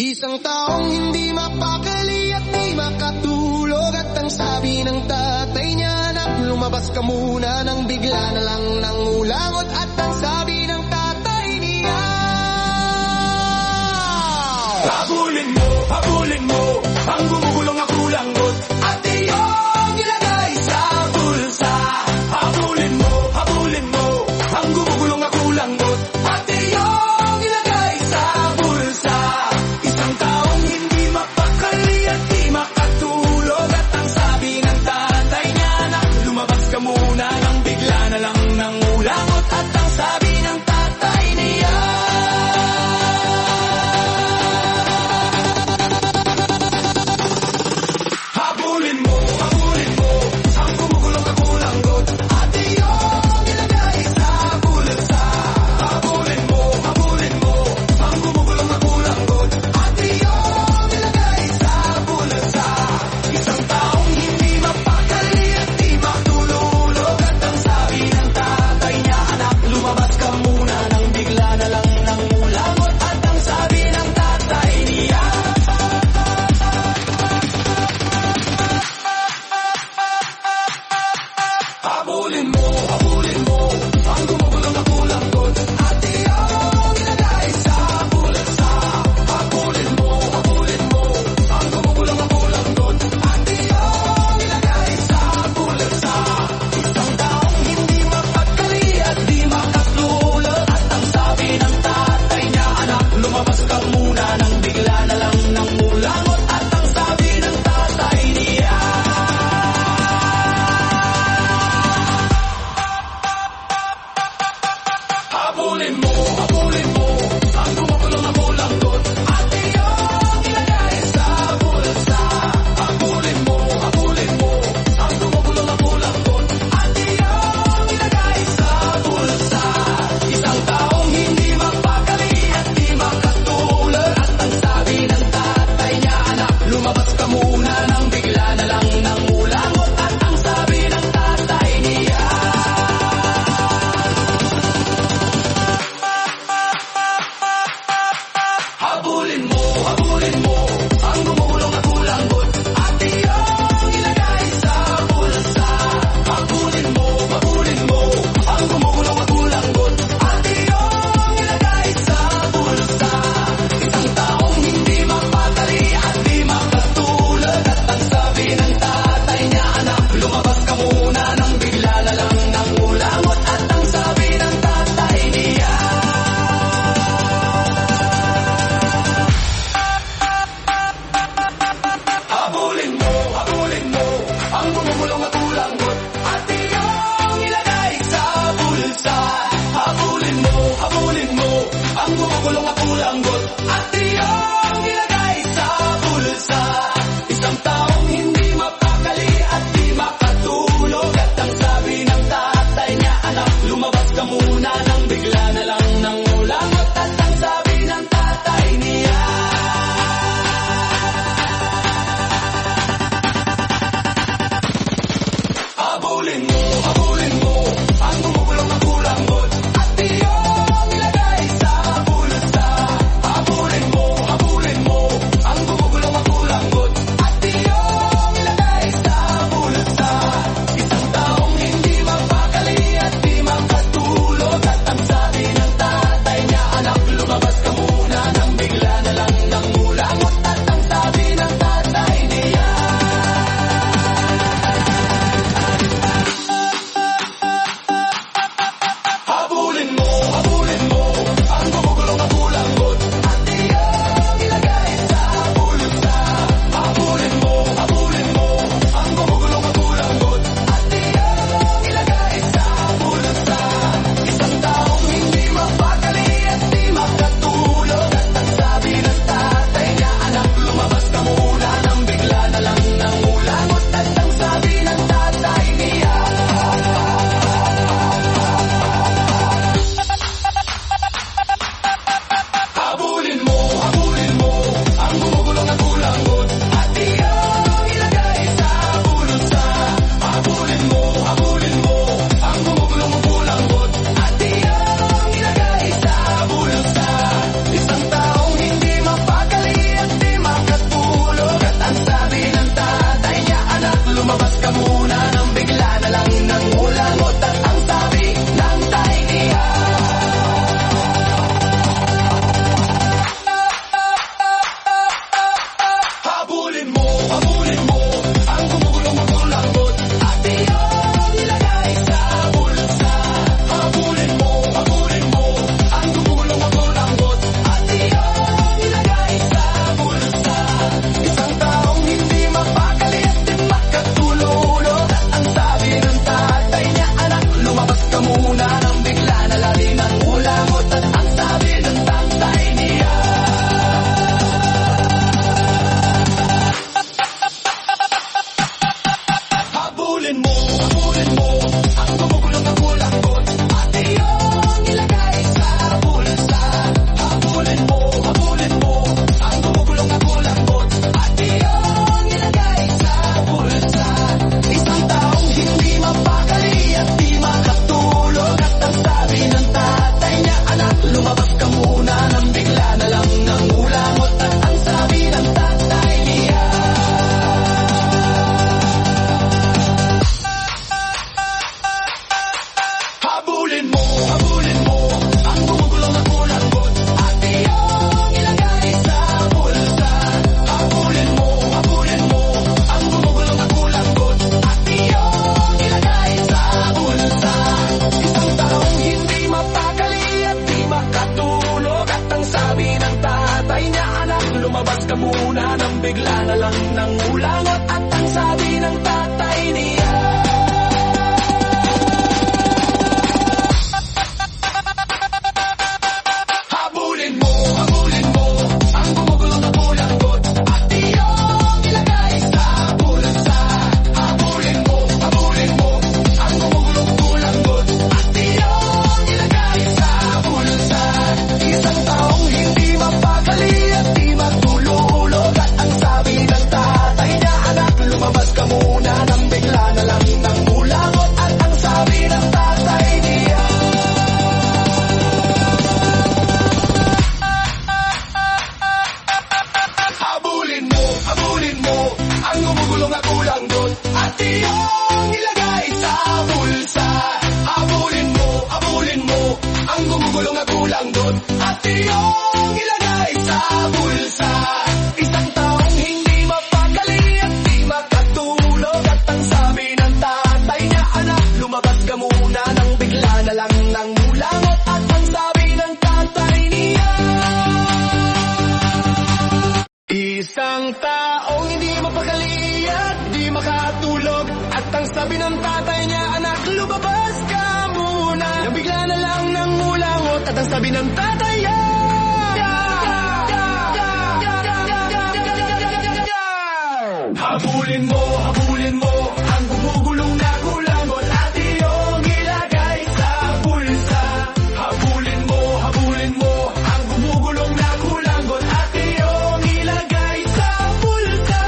Isang taong hindi mapakali at di makatulog. At ang sabi ng tatay niya, anak, lumabas ka muna. Nang bigla na lang nangulangot. At ang sabi ng tatay niya, habulin mo ang gumugulong na kulanggot at iyong ilagay sa bulsa. Habulin mo ang gumugulong na kulanggot at iyong ilagay sa bulsa. Isang taong hindi mapakali at di makatulog. At ang sabi ng tatay niya, anak, lumabas ka muna. Nang bigla na lang nangulangot. At ang sabi ng tatay niya, lumabas ka muna nang bigla na lang nang ulangot. At ang sabi ng tatay niya, habulin mo ang gumugulo na bulanggot at iyong ilagay sa bulsa. Habulin mo ang gumugulong bulanggot at iyong ilagay sa bulsa. Isang taong hindi mapakali at di matululog. At ang sabi ng tatay niya, anak, lumabas ka muna nang bigla na lang nang ulangot. At ang sabi ng tatay niya, habulin mo ang gumugulong na bulanggot at iyong ilagay sa bulsa. Habulin mo ang gumugulong na bulanggot at iyong ilagay sa bulsa. Isang taong hindi mapakali at di makatulog. At ang sabi ng tatay niya, anak, lumabas ka muna nang bigla na lang nang ulangot. At ang sabi ng tatay niya, isang taong hindi mapakali at di makatulog. At ang sabi ng tatay niya, anak, lumabas ka muna nang bigla na lang nang ulangot. At ang sabi ng tatay niya, habulin mo ang gumugulong na kulangot at iyong ilagay sa bulsa. Habulin mo ang gumugulong na kulangot at iyong ilagay sa bulsa.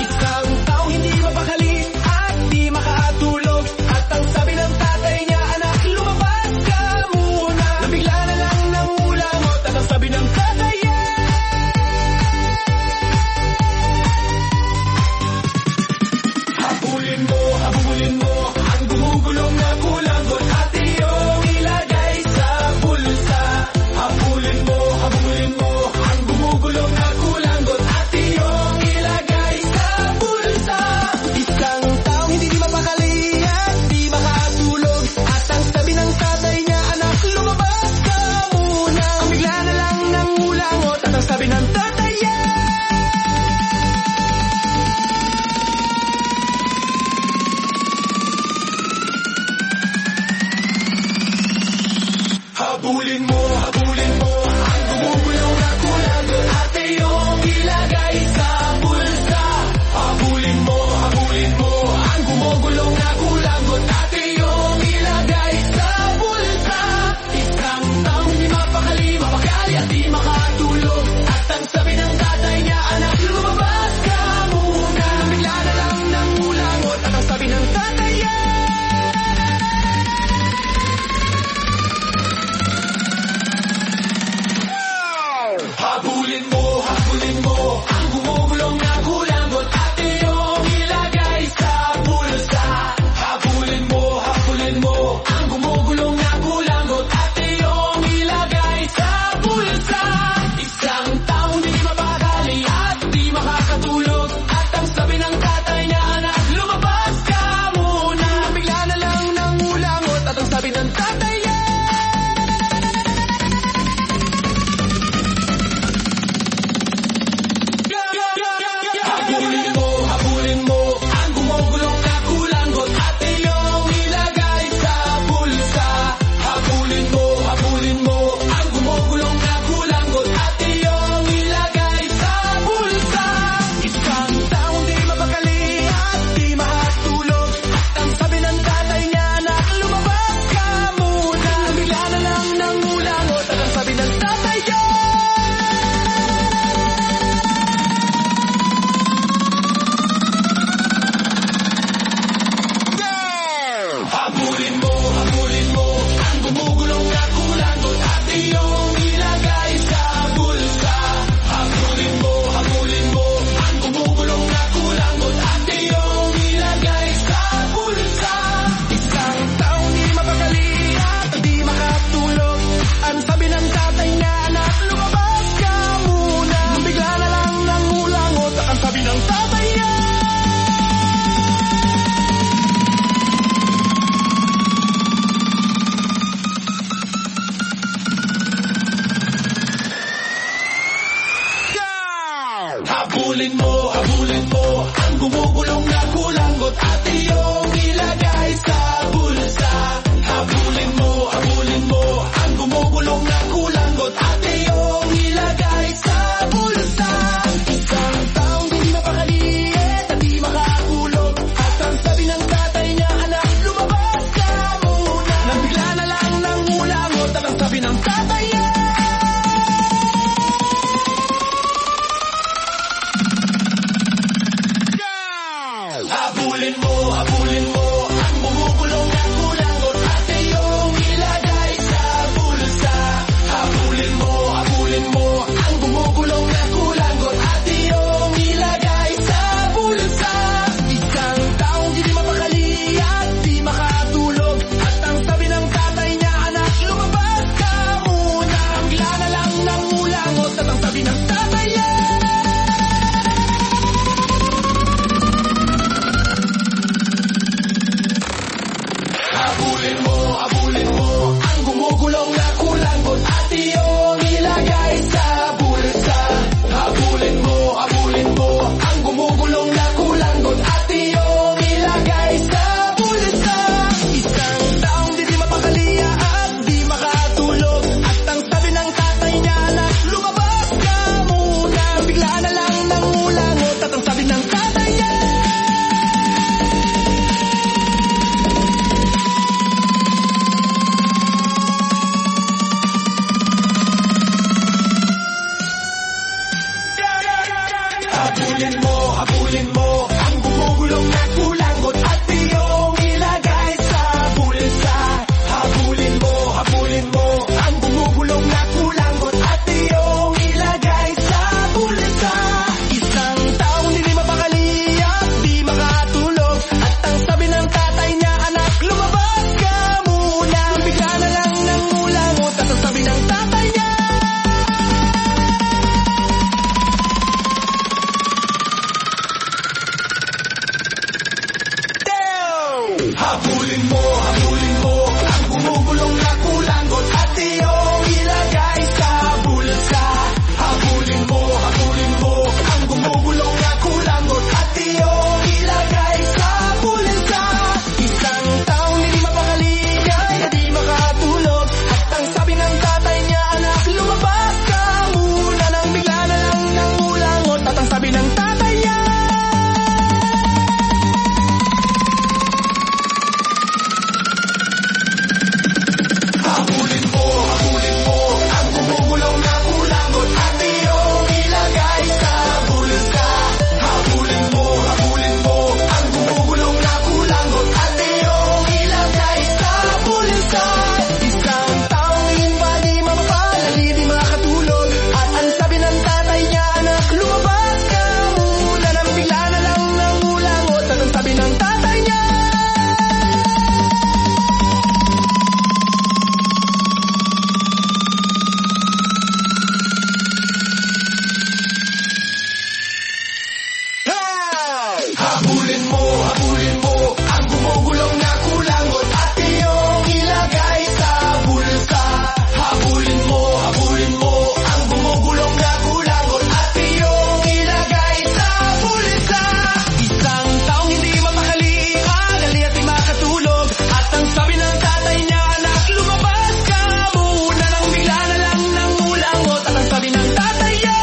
Isang taong hindi mapakali at di makatulog. At ang sabi ng tatay niya, anak, lumabas ka muna nang bigla na lang nang ulangot. At ang sabi ng tatay niya, Habulin mo ang gumugulong na kulangot at iyong ilagay sa bulsa. Habulin mo ang gumugulong na kulangot at iyong ilagay sa bulsa. Isang taong di mapakali at di makakulog, at ang sabi ng tatay niya, anak, lumabas ka muna. Nang bigla na lang nangulangot at ang sabi ng tatay niya, habulin mo ang bumubulong na kulangot at iyong ilagay sa bulsa. Habulin mo ang bumubulong na kulangot at iyong ilagay sa bulsa. Isang taong di mapakali at di makatulog, at ang sabi ng tatay niya, anak, lumabas ka muna. Bigla na lang nangulangot at ang sabi ng tatay niya, habulin mo ang gumugulong na kulangot at iyong ilagay sa bulsa. Habulin mo ang gumugulong na kulangot at iyong ilagay sa bulsa. Isang taong di mapakali at di makatulog, at ang sabi ng tatay niya, anak, lumabas ka muna. Bigla na lang nangulangot at ang sabi ng tatay niya, habulin mo ang gumugulong na kulangot at iyong ilagay sa bulsa. Habulin mo ang gumugulong na kulangot at iyong ilagay sa bulsa. Isang taong di mapakali at di makatulog, at ang sabi ng tatay niya, anak, lumabas ka muna. Bigla na lang nangulangot at ang sabi ng tatay niya, habulin mo ang gumugulong na kulangot at iyong ilagay sa bulsa. Habulin mo ang gumugulong na kulangot at iyong ilagay sa bulsa. Isang taong di mapakali at di makatulog, at ang sabi ng tatay niya, anak, lumabas ka muna. Nang bigla na lang nangulangot at ang sabi ng tatay niya, habulin mo ang gumugulong na kulangot at iyong ilagay sa bulsa. Habulin mo ang gumugulong na kulangot at iyong ilagay sa bulsa. Isang taong hindi mapapalali, di makatulog, at ang sabi ng tatay niya, anak, lumabas ka muna. Nang bigla na lang nangulangot at ang sabi ng tatay niya, habulin mo ang gumugulong na kulangot at iyong ilagay sa bulsa. Habulin mo ang gumugulong na kulangot at iyong ilagay sa bulsa. Isang taong hindi mapakali at di makatulog, at ang sabi ng tatay niya, anak, lumabas ka muna. Nang bigla na lang nangulangot at ang sabi ng tatay niya,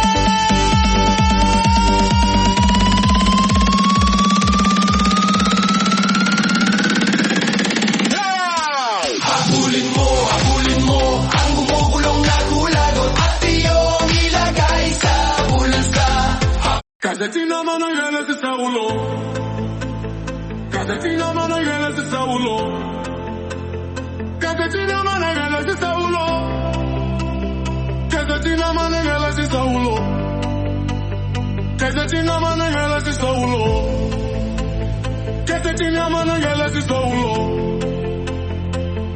habulin mo ang gumugulong na kulangot at iyong ilagay sa bulsa. Casetina manangele si saulo. Casetina manangele si saulo. Casetina manangele si saulo. Casetina manangele si saulo. Casetina manangele si saulo. Casetina manangele si saulo.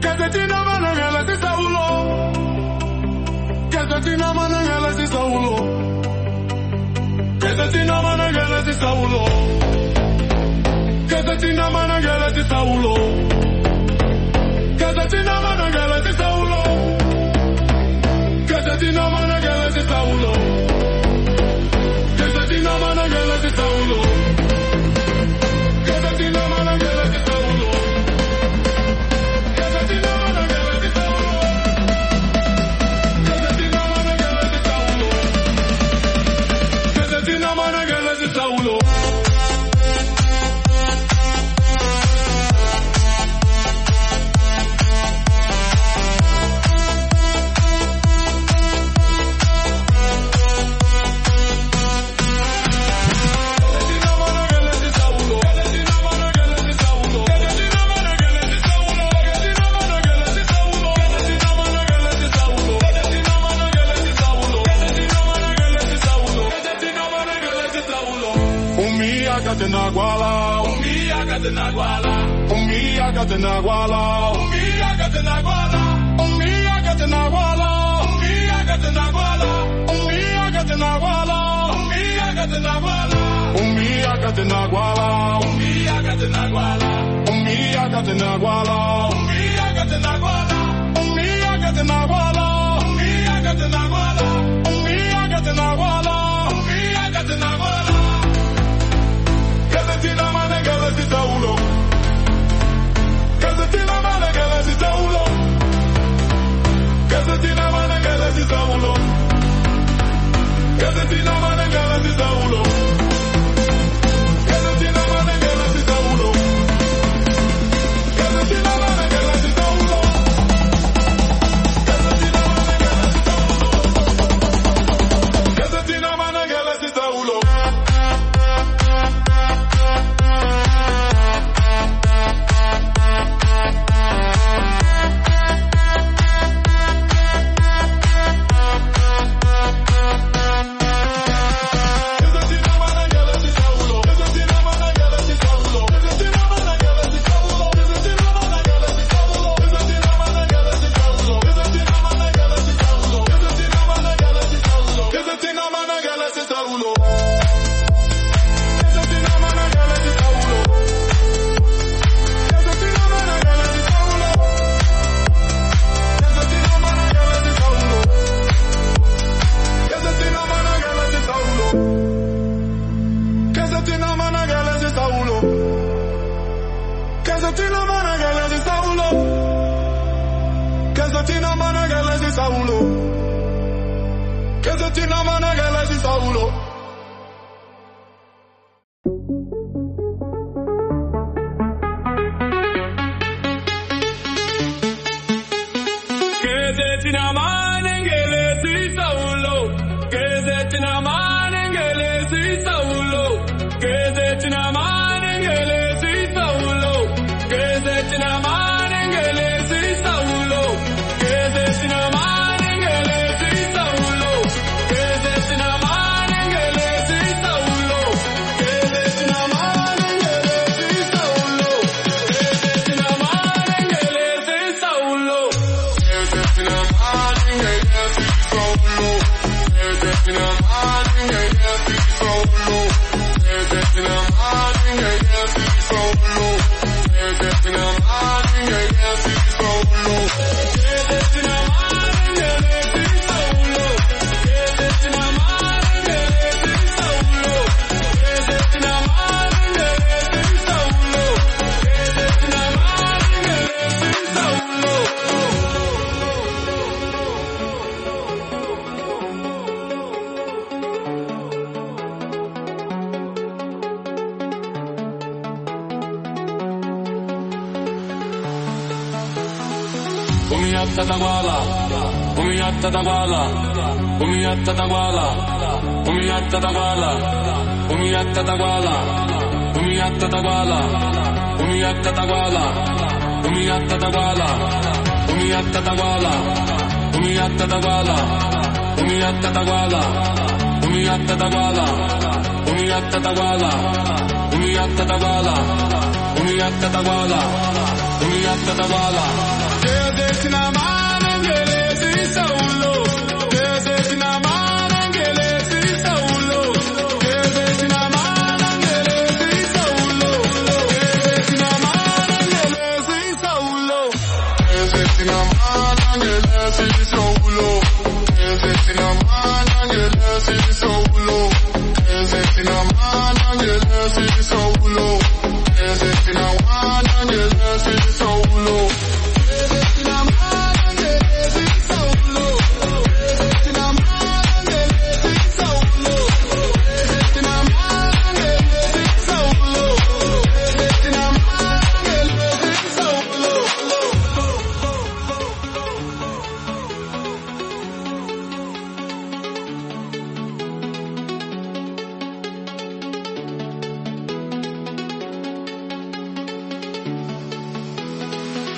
Casetina manangele si saulo. Casetina manangele si saulo. Casetina manangele si saulo. Casetina manangele si saulo. Casetina manangele si saulo. Casetina manangele si saulo. Gatenaguala, Umia Gatenaguala, Umia Gatenaguala, Umia Gatenaguala, Umia Gatenaguala, Umia Gatenaguala, Umia Gatenaguala, Umia Gatenaguala, Umia Gatenaguala, Umia Gatenaguala, Umia Gatenaguala, Umia Gatenaguala, Umia Gatenaguala, Umia Gatenaguala, Umia Gatenaguala, Umia Gatenaguala. Gazetina mane gazeta ulo, gazetina mane gazeta ulo, gazetina mane gazeta ulo, gazetina mane gazeta ulo, gazetina mane gazeta ulo, gazetina mane gazeta ulo, gazetina mane gazeta ulo, gazetina mane gazeta ulo.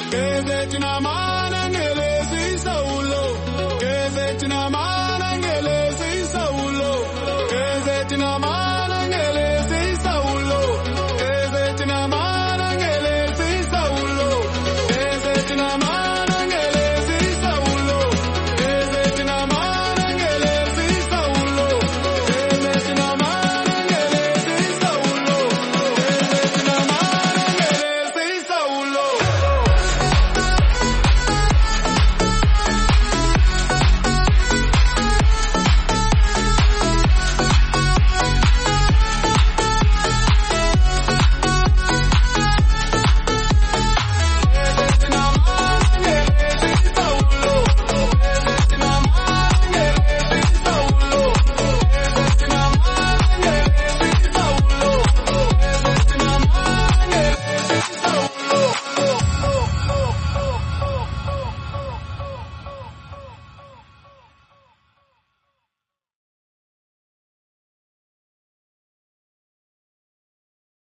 Che se ti na mana ngele si saulo, che se ti na mana